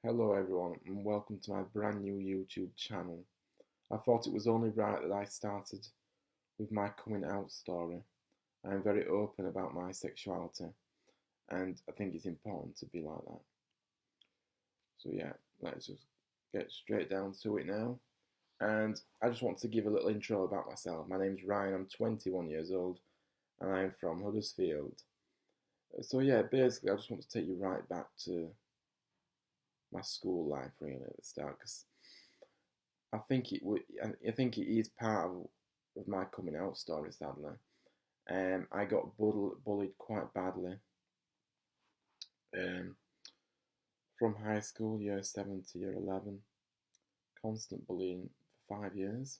Hello everyone and welcome to my brand new YouTube channel. I thought it was only right that I started with my coming out story. I am very open about my sexuality and I think it's important to be like that. So yeah, let's just get straight down to it now. And I just want to give a little intro about myself. My name's Ryan, I'm 21 years old and I'm from Huddersfield. So yeah, basically I just want to take you right back to my school life really at the start because I think it would. I think it is part of my coming out story. Sadly, I got bullied quite badly um, from high school, year 7 to year 11. Constant bullying for 5 years,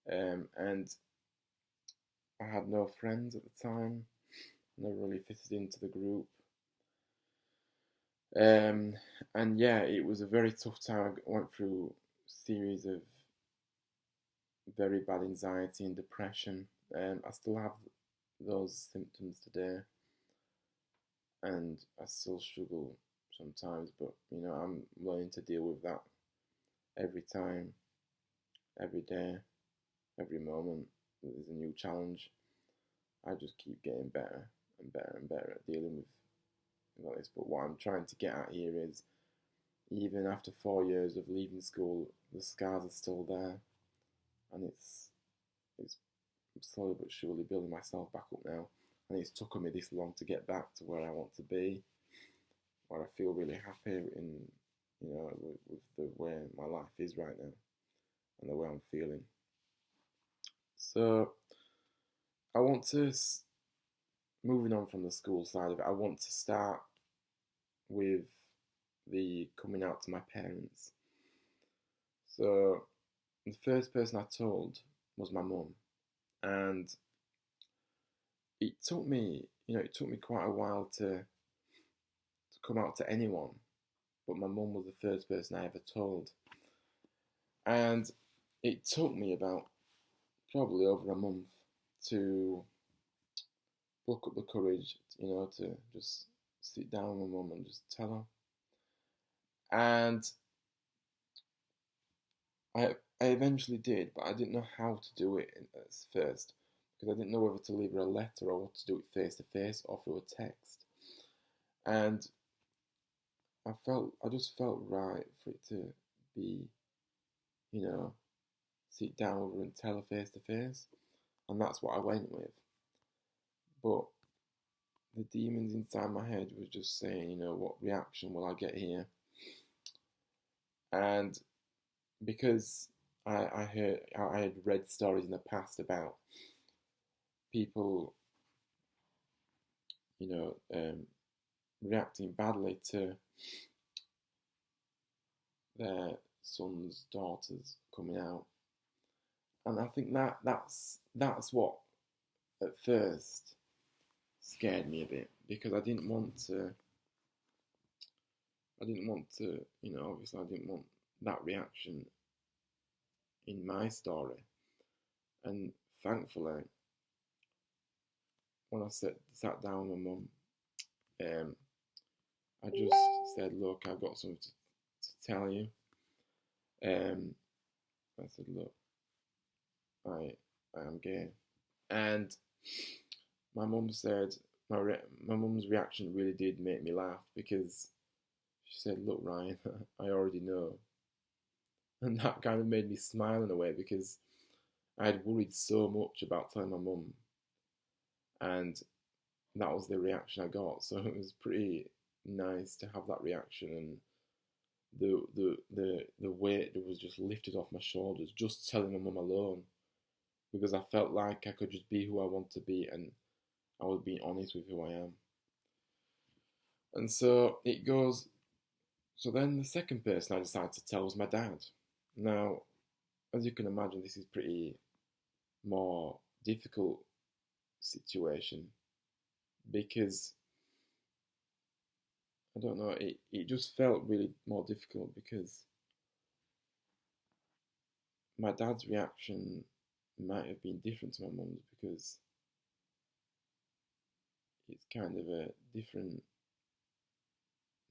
and I had no friends at the time. Never really fitted into the group. Um, and yeah, it was a very tough time. I went through a series of very bad anxiety and depression. I still have those symptoms today, and I still struggle sometimes. But I'm learning to deal with that every time, every day, every moment. There's a new challenge. I just keep getting better and better and better at dealing with this. But what I'm trying to get at here is, even after 4 years of leaving school, the scars are still there, and it's slowly but surely building myself back up now. And it's taken me this long to get back to where I want to be, where I feel really happy with the way my life is right now and the way I'm feeling. So I want to, moving on from the school side of it, I want to start with the coming out to my parents. So the first person I told was my mum, and it took me quite a while to come out to anyone, but my mum was the first person I ever told. And it took me about probably over a month to pluck up the courage, to just sit down with my mum and just tell her. And I eventually did, but I didn't know how to do it at first because I didn't know whether to leave her a letter or what to do it face to face or through a text. And I just felt right for it to be, you know, sit down with her and tell her face to face, and that's what I went with. But the demons inside my head was just saying, what reaction will I get here? And because I had read stories in the past about people, reacting badly to their sons, daughters coming out, and I think that's what at first scared me a bit because I didn't want to, obviously I didn't want that reaction in my story. And thankfully, when I sat down with my mum, I just said, "Look, I've got something to tell you." I said, "Look, I am gay," and my mum said my mum's reaction really did make me laugh because she said, "Look, Ryan, I already know," and that kind of made me smile in a way because I had worried so much about telling my mum, and that was the reaction I got. So it was pretty nice to have that reaction, and the weight that was just lifted off my shoulders just telling my mum alone, because I felt like I could just be who I want to be and I was being honest with who I am. And so it goes. So then the second person I decided to tell was my dad. Now, as you can imagine, this is pretty more difficult situation because I don't know, it just felt really more difficult because my dad's reaction might have been different to my mum's because it's kind of a different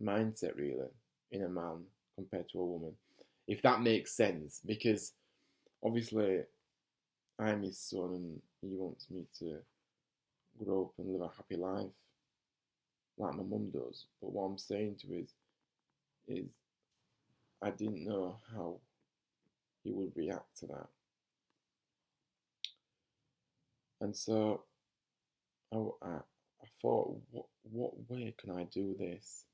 mindset really in a man compared to a woman, if that makes sense. Because obviously, I'm his son, and he wants me to grow up and live a happy life like my mum does. But what I'm saying to is I didn't know how he would react to that, and so I thought, what way can I do this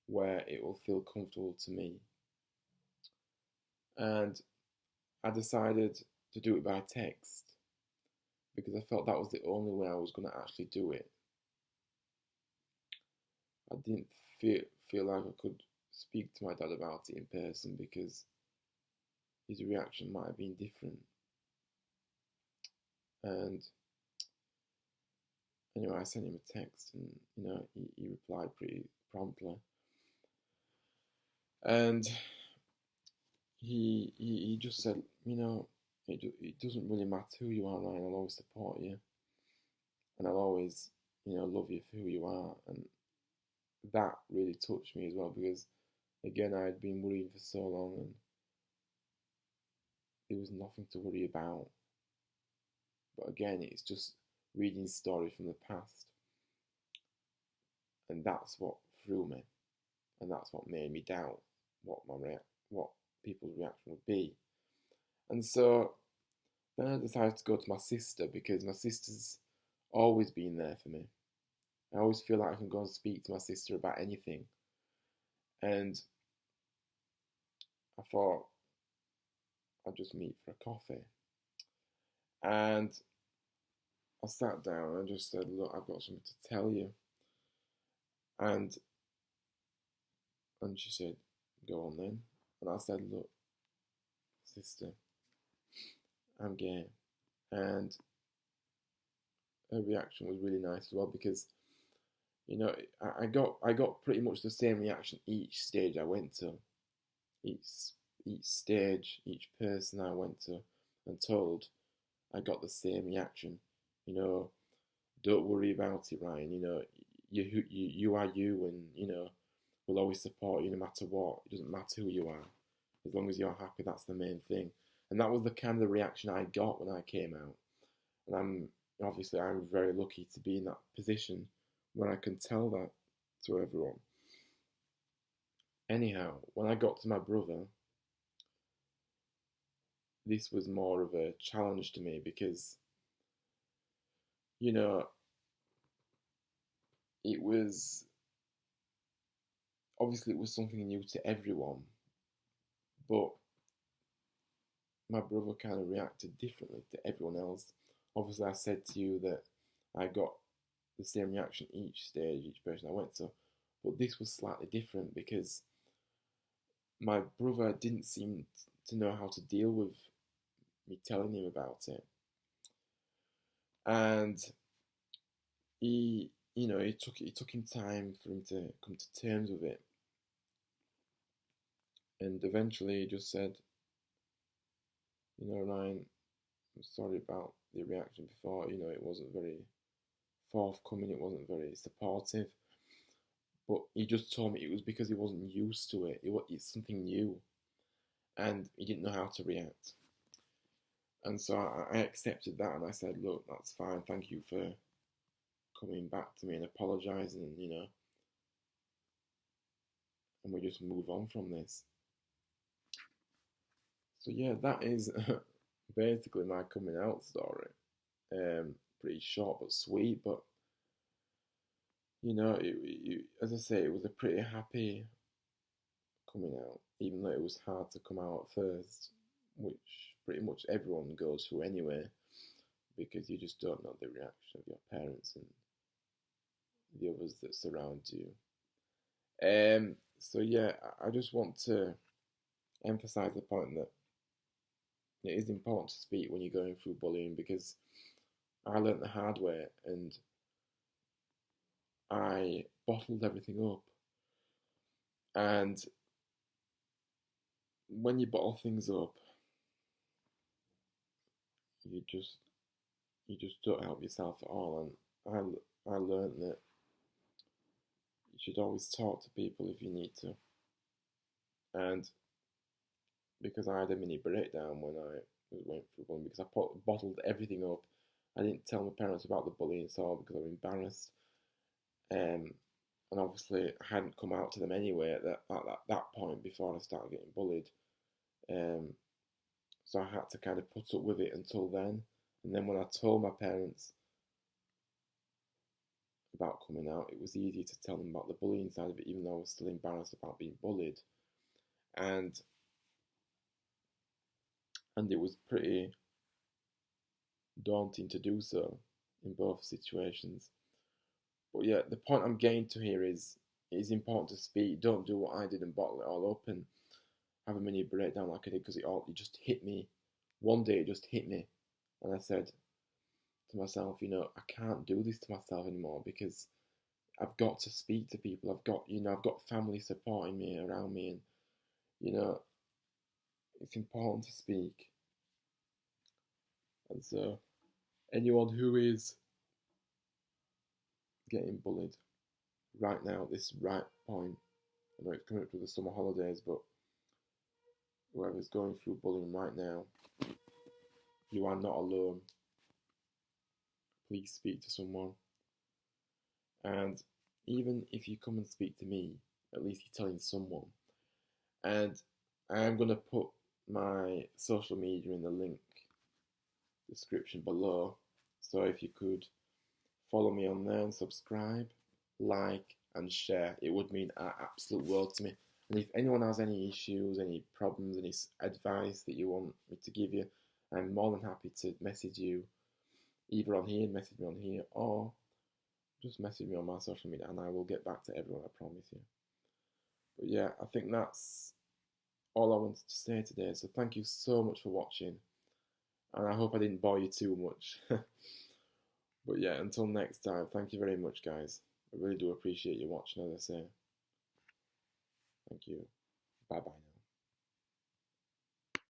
where it will feel comfortable to me? And I decided to do it by text because I felt that was the only way I was going to actually do it. I didn't feel like I could speak to my dad about it in person because his reaction might have been different. And anyway, I sent him a text, and he replied pretty promptly. And he just said, it doesn't really matter who you are, Ryan. I'll always support you, and I'll always love you for who you are. And that really touched me as well, because again, I had been worrying for so long, and there was nothing to worry about. But again, it's just reading stories from the past, and that's what threw me, and that's what made me doubt what people's reaction would be. And so then I decided to go to my sister, because my sister's always been there for me. I always feel like I can go and speak to my sister about anything. And I thought I'd just meet for a coffee. And I sat down and just said, look, I've got something to tell you. And she said, go on then. And I said, look, sister, I'm gay. And her reaction was really nice as well, because I got pretty much the same reaction each stage I went to. Each stage, each person I went to and told, I got the same reaction. Don't worry about it, Ryan. You are you, and we'll always support you no matter what. It doesn't matter who you are, as long as you're happy. That's the main thing. And that was the kind of the reaction I got when I came out. And I'm very lucky to be in that position when I can tell that to everyone. Anyhow, when I got to my brother, this was more of a challenge to me, because it was obviously it was something new to everyone, but my brother kind of reacted differently to everyone else. Obviously, I said to you that I got the same reaction each stage, each person I went to, but this was slightly different, because my brother didn't seem to know how to deal with me telling him about it. And it took him time for him to come to terms with it. And eventually he just said, Ryan, I'm sorry about the reaction before. It wasn't very forthcoming, it wasn't very supportive. But he just told me it was because he wasn't used to it. It's something new, and he didn't know how to react. And so I accepted that, and I said, look, that's fine. Thank you for coming back to me and apologising, and we just move on from this. So yeah, that is basically my coming out story. Pretty short but sweet, but as I say, it was a pretty happy coming out, even though it was hard to come out at first, which pretty much everyone goes through anyway, because you just don't know the reaction of your parents and the others that surround you. So yeah, I just want to emphasize the point that it is important to speak when you're going through bullying, because I learnt the hard way, and I bottled everything up. And when you bottle things up, you just don't help yourself at all. And I learned that you should always talk to people if you need to. And because I had a mini breakdown when I went through bullying, because I bottled everything up. I didn't tell my parents about the bullying at all because I was embarrassed. And obviously I hadn't come out to them anyway at that point before I started getting bullied. So I had to kind of put up with it until then. And then when I told my parents about coming out, it was easier to tell them about the bullying side of it, even though I was still embarrassed about being bullied. And it was pretty daunting to do so in both situations. But yeah, the point I'm getting to here is it's important to speak. Don't do what I did and bottle it all up and have a mini breakdown like I did, because it just hit me. One day it just hit me, and I said to myself, I can't do this to myself anymore, because I've got to speak to people. I've got family supporting me around me, and it's important to speak. And so, anyone who is getting bullied right now, at this right point, I know it's coming up to the summer holidays, but whoever's going through bullying right now, you are not alone. Please speak to someone. And even if you come and speak to me, at least you're telling someone. And I am going to put my social media in the link description below. So if you could follow me on there and subscribe, like, and share, it would mean an absolute world to me. And if anyone has any issues, any problems, any advice that you want me to give you, I'm more than happy to message you, either message me on here, or just message me on my social media, and I will get back to everyone, I promise you. But yeah, I think that's all I wanted to say today. So thank you so much for watching, and I hope I didn't bore you too much. But yeah, until next time, thank you very much, guys. I really do appreciate you watching, as I say. Thank you. Bye bye now.